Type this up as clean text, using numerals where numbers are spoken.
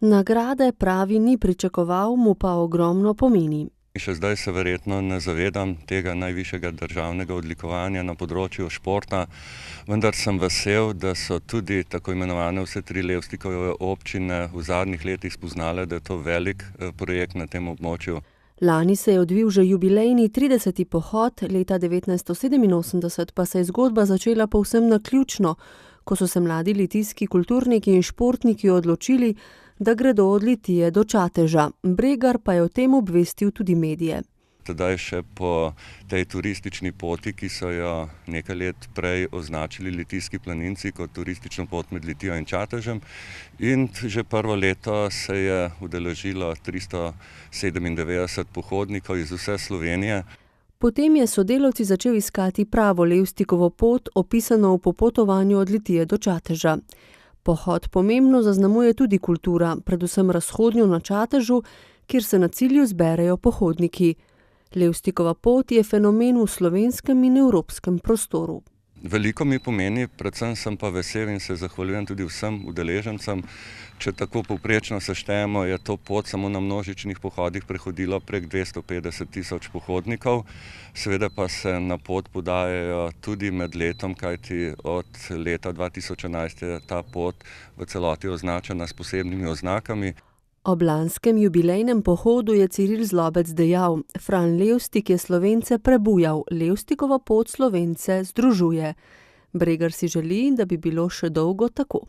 Nagrade pravi ni pričakoval, mu pa ogromno pomeni. Še zdaj se verjetno ne zavedam tega najvišjega državnega odlikovanja na področju športa, vendar sem vesel, da so tudi tako imenovane vse tri Levstikove občine v zadnjih letih spoznale, da je to velik projekt na tem območju. Lani se je odvil že jubilejni 30. pohod, leta 1987 pa se je zgodba začela povsem naključno, ko so se mladi litijski kulturniki in športniki odločili, da gredo od Litije do Čateža. Bregar pa je o tem obvestil tudi medije. Tedaj še po tej turistični poti, ki so jo nekaj let prej označili litijski planinci kot turistično pot med Litijo in Čatežem. In že prvo leto se je udeležilo 397 pohodnikov iz vse Slovenije. Potem je sodelavci začel iskati pravo Levstikovo pot, opisano v popotovanju od Litije do Čateža. Pohod pomembno zaznamuje tudi kultura, predvsem razhodnjo na Čatežu, kjer se na cilju zberejo pohodniki. Levstikova pot je fenomen v slovenskem in evropskem prostoru. Veliko mi pomeni, predvsem sem pa vesel in se zahvaljujem tudi vsem udeležencem. Če tako povprečno seštejemo, je to pot samo na množičnih pohodih prehodilo prek 250 tisoč pohodnikov. Seveda pa se na pot podajajo tudi med letom, kajti od leta 2011 je ta pot v celoti označena s posebnimi oznakami. Ob lanskem jubilejnem pohodu je Ciril Zlobec dejal: Fran Levstik je Slovence prebujal, Levstikova pot Slovence združuje. Bregar si želi, da bi bilo še dolgo tako.